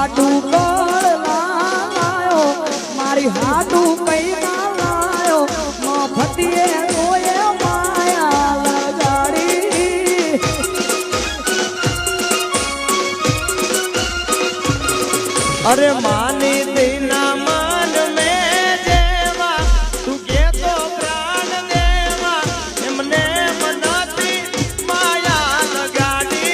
હાટું કળ લાયો મારી હાટું કઈ ના લાયો મફતીએ રોએ માયા લગાડી અરે માની દીના માન મેં જેવા તું કેતો પ્રાણ દેવા એમને મનાતી માયા લગાડી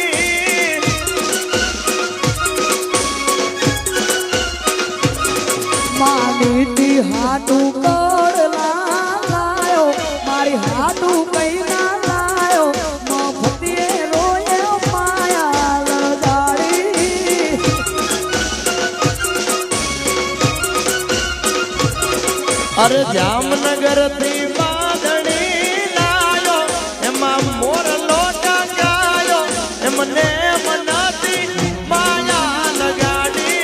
માનીતી હાટું કળ લાયો મારી હાટું કઈ ના લાયો મફતીએ રોએ માયા લગાડી અરે જામનગર થી બાંધણી લાયો એમાં મોર લોટા ગાયો એમને મનાતી માયા લગાડી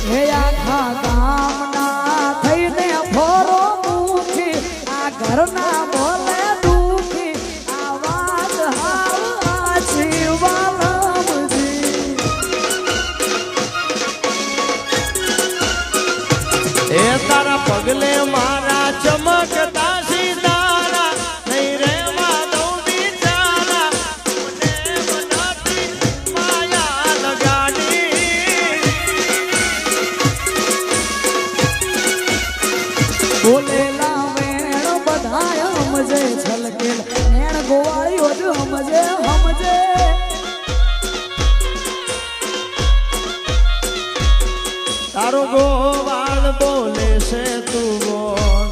હે આખા ગામના થઈને ફોરો મુખી આ ઘરના બોલે દુખી આ વાત હાવ આછી વાલમજી એ તારા પગલે મારા ચમકતા સિતારા નહીં રેવા દઉં બિચારા મને મનાતી માયા લગાડી બોલેલા વેણ બધાય સમજે છલકેલ નેણ ગોવાળીઓ જ સમજે સમજે તારો ગોવાળ બોલે છે તું બોલ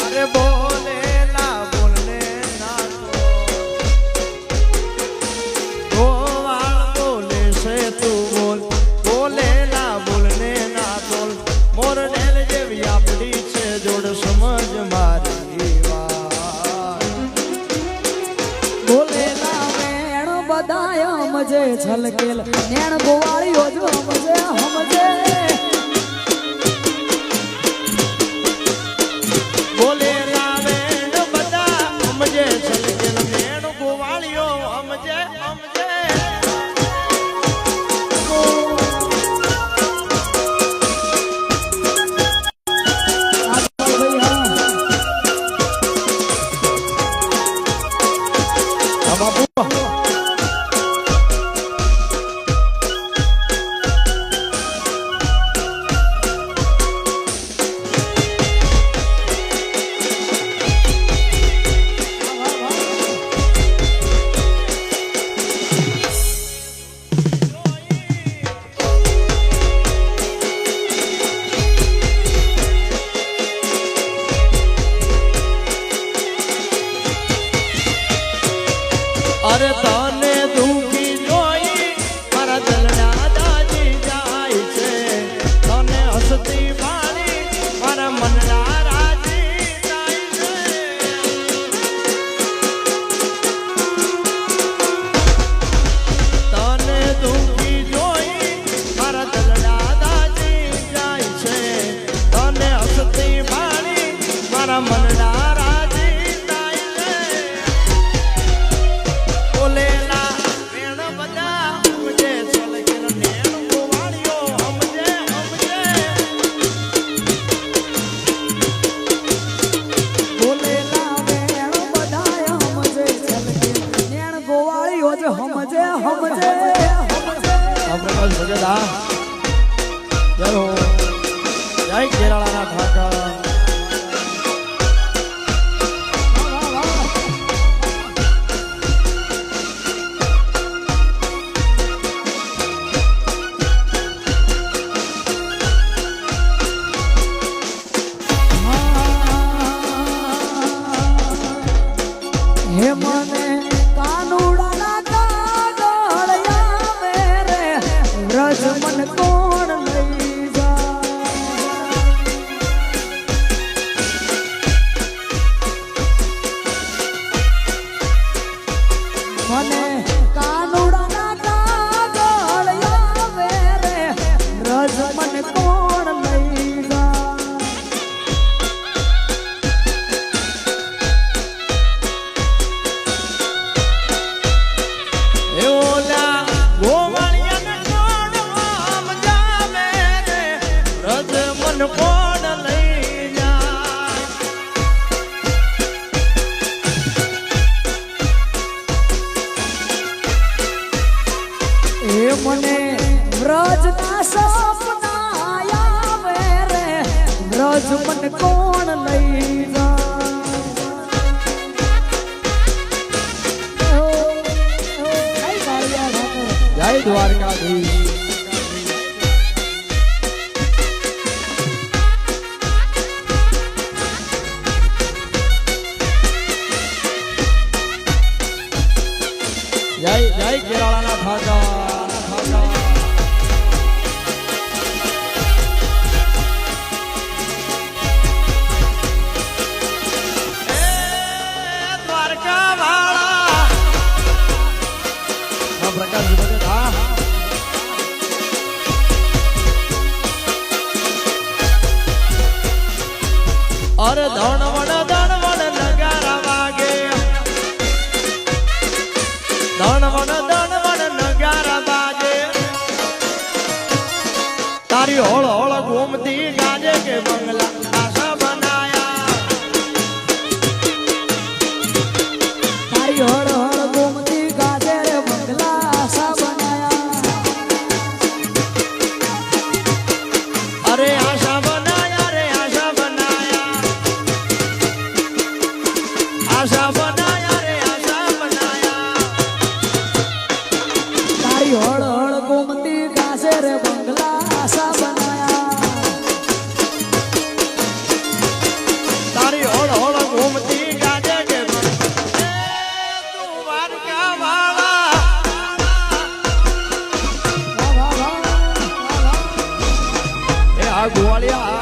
અરે બોલે ના બોલને ના ગોવાળ બોલે છે તું બોલ બોલે ના બોલને ના બોલ મોર નેલ જેવી આપડી છે જોડ સમજ મારી વાત બોલેલા વેણ બધાય સમજે છલકેલ નેણ ગોવાળીઓ જ સમજે સમજે બોલે રાવેણ બધા સમજે છલકેલ નેણ ગોવાળીઓ સમજે સમજે અરે તને દુખી જોઈ મારા દલડા દાજી જાય છે તને હસતી વાળી મારા મનડા રાજી જાય છે તને દુખી જોઈ મારા દલડા દાજી જાય છે તને હસતી વાળી મારા મનડા બોલેલા વેણ બધા સમજે છલકેલ નેણ ગોવાળીઓ સમજે સમજે બોલેલા વેણ બધાય સમજે છલકેલ નેણ ગોવાળીઓ જ સમજે સમજે આપણે બસ ભજેલા જય હો જય કેરાળાના ઠાકર અરે ધણવણ નગારા વાગે ધણવણ નગારા વાગે તારી હોળ હોળ ઘૂમતી ગાજે કે બંગલા આશા બનાયા તારી હળ હળ ગોમતી ગાજે રે બંગલા આશા બનાયા અરે આશા બનાયા રે આશા બનાયા આશા બનાયા રે આશા બનાયા તારી હળ હળ ગોમતી ગાજે રે બંગલા આશા બનાયા તારી હોળ હોળ ઘૂમતી ગાજે કે બંગલા તું વારકા વાળા વાહ વાહ વાહ વાહ વાહ. એ આ ગોવાળિયા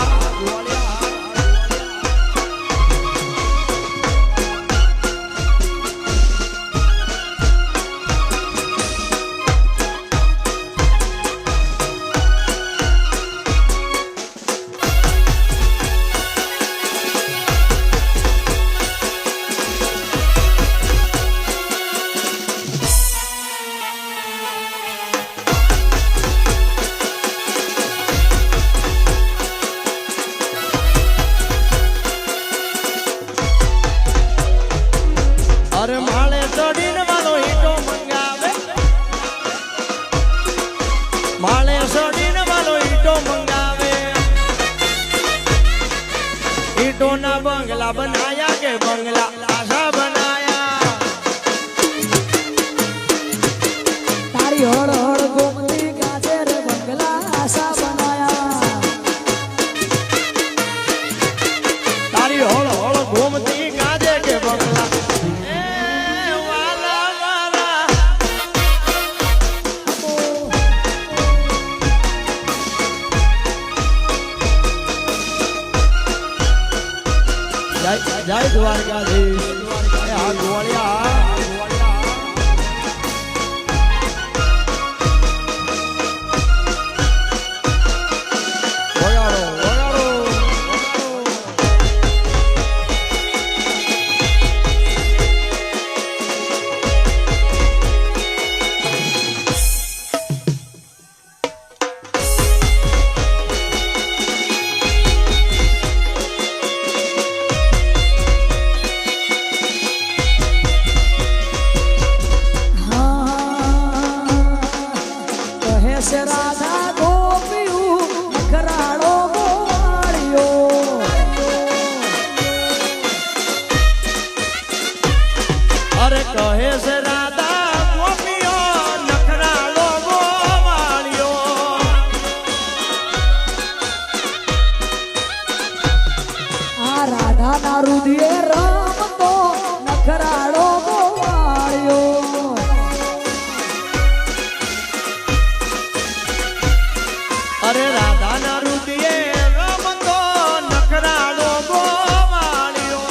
અરે માળે ચડીને વાલો ઈટો મંગાવે માળે ચડીને વાલો ઈટો મંગાવે ઈટો ના બંગલા બનાયા કે બંગલા આશા બનાયા તારી હળ હળ ગોમતી ગાજે રે બંગલા આશા બનાયા તારી હોળ હોળ ઘૂમતી ગાજે કે બંગલા એ વાલા વાલા જય દ્વારકાધીશ એ આ ગોવાળિયા વગાડો વગાડો કહે છે રાધા ગોપિયું નખરાળો ગોવાળિયો અરે કહે છે રાધા ગોપીઓ નખરાળો ગોવાળિયો આ રાધાના રુધિરે રમતો નખરાળો ગોવાળિયો અરે રાધાના રુદિયે રમતો નખરાળો ગોવાળિયો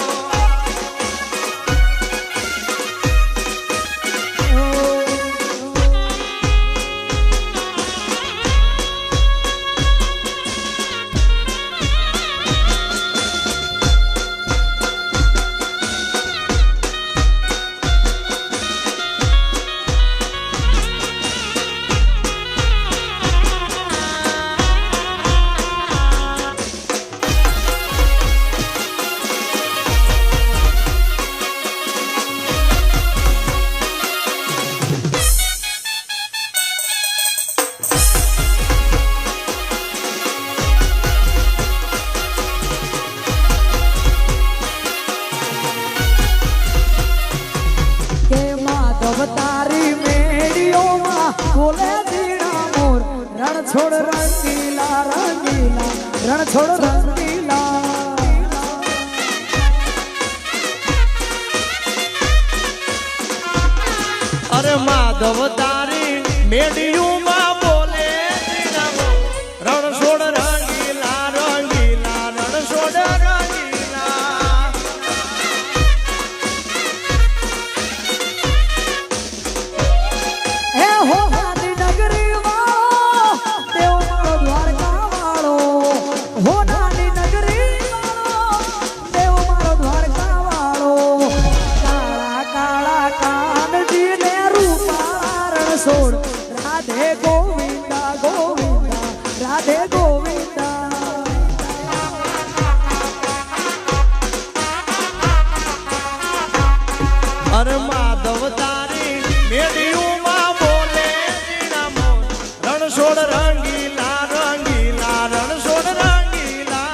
કે માધવ તારી મેડીઓમાં બોલે જીણા મોર રણ છોડ રંગીલા રંગીલા રણ છોડ રંગીલા અરે માધવ તારી મેડિયુમાં બોલે જીણામો રણછોડ રંગીલા રંગીલા રણછોડ રંગીલા હે હો નાની નગરી વાળો દેવ મારો દ્વારકા વાળો હો નાની નગરી વાળો દેવ મારો દ્વારકા વાળો કાળા કાળા કાનજી ને રૂપા રણછોડ રાધે ગોવિંદા ગોવિંદા રાધે ગોવિંદા અરે માધવ તારી મેડિયુમાં બોલે જીણામો રણછોડ રંગીલા રંગીલા રણછોડ રંગીલા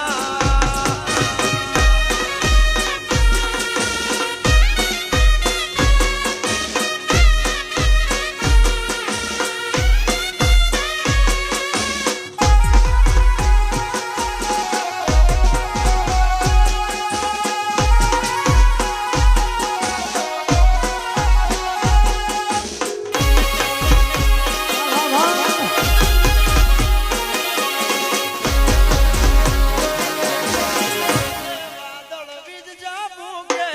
વાદળ વીજ જાબુકે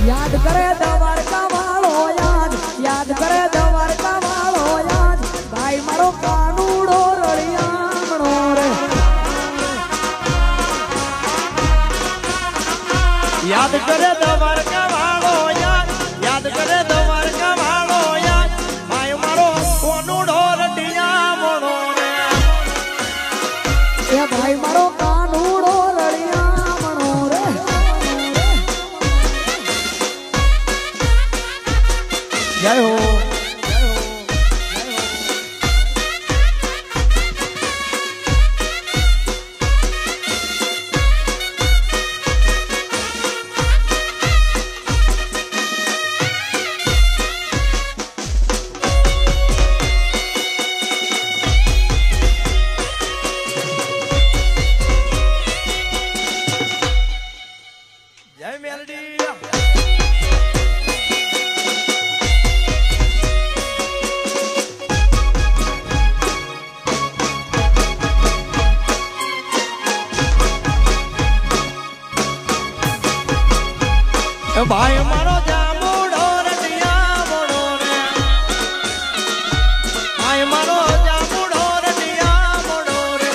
યાદ કરે દ્વારકા વાળો યાદ કરે દ્વારકા વાળો યાદ ભાઈ મારો કાનુડો રળિયામણો રે યાદ કરે દ્વારકા વાળો યાદ કરે દ્વારકા વાળો યાદ ભાઈ મારો કોનુડો રટિયા મોણો રે એ ભાઈ મારો કાનુડો રળિયામણો રે જય હો જય મેલડી ભાઈ મારો જામુડો રટિયા મોણો રે ભાઈ મારો જામુડો રટિયા મોણો રે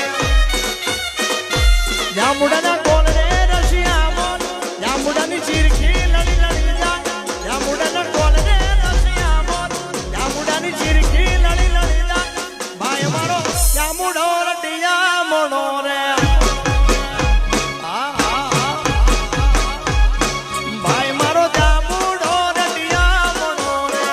જામુડાના કોલ રે રશિયા મોન જામુડાની ચીરખી લડી લડી જાય જામુડાના કોલ રે રશિયા મોન જામુડાની ચીરખી લડી લડી જાય ભાઈ મારો જામુડો રટિયા મોણો રે ભાઈ મારો જામુડો રટિયા મોણો રે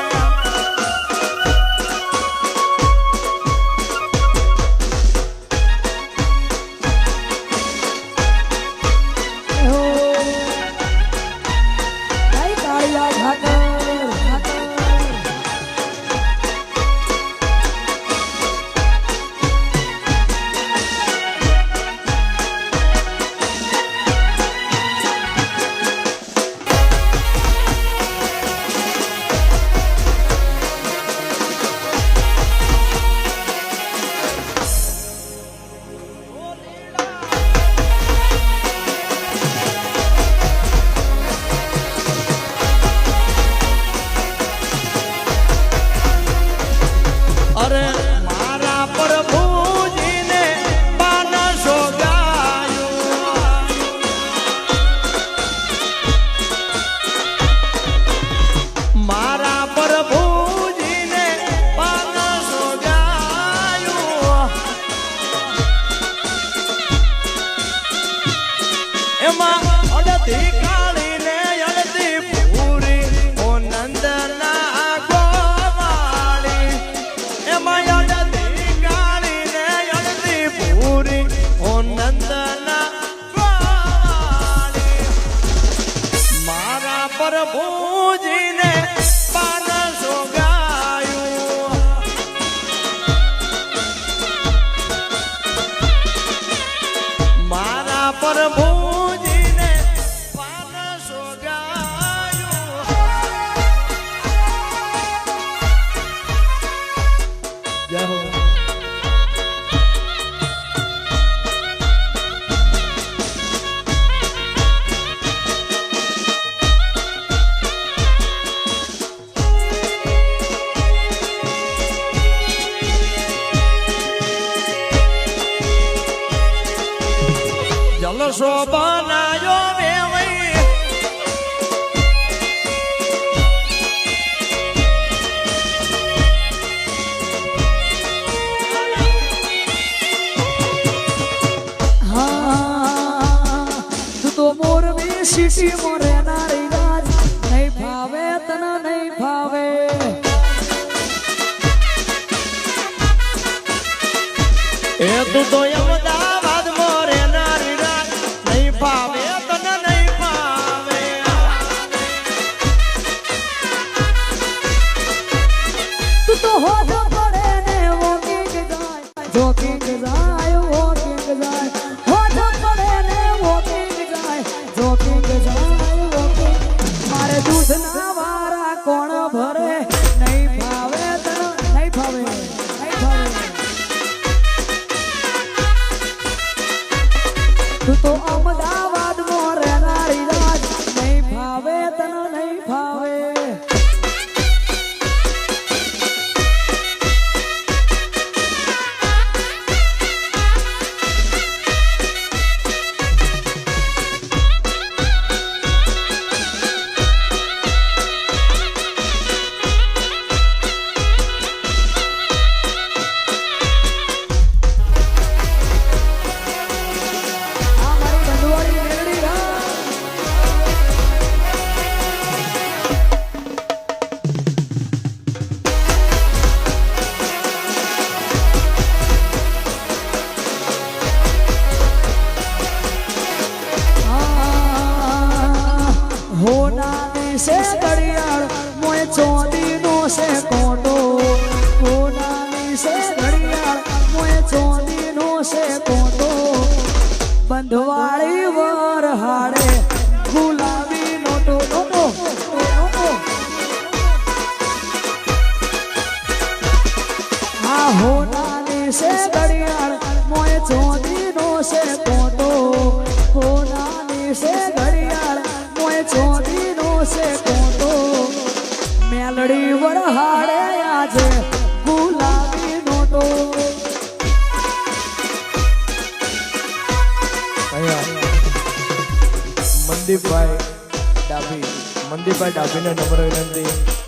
જલસો બનાયો વેવઈ હા તું તો મોરબી સિટી માં રહેનારી રાજ નહીં ભાવે તને નહીં ભાવે એ તું તો અમદાવાદ માં રહેનારી રાજ નહીં ભાવે તને નહીં ભાવે તું તો હોઠ પડે ને વોકિંગ જાય જોકિંગ જાય વોકિંગ જાય હોઠ પડે ને વોકિંગ જાય જોકિંગ જાય વોકિંગ મારે દૂધ ના વારા કોણ ભરે નહીં ભાવે તને નહીં ભાવે નહીં ભાવે તું તો અમદાવાદ માં રહેનારી રાજ નહીં ભાવે તને નહીં ભાવે આ મારી બંધુવાળી મેલડી રાજ હોનાની સે ઘડિયાળ મોય ચોદીનો સે કોટો હોનાની સે ઘડિયાળ મોય ચોદીનો સે કોટો બંધવાળી વર હાડે ગુલાબી નોટો નોટો નોટો આ હોનાની સે ઘડિયાળ મોય ચોદીનો સે કોટો હોનાની સે ઘડિયાળ મોય ચોદીનો સે કોટો મેલડી વર હાડે આજે ગુલાબી નોટો મનદીપભાઈ ડાભીને નમ્ર વિનંતી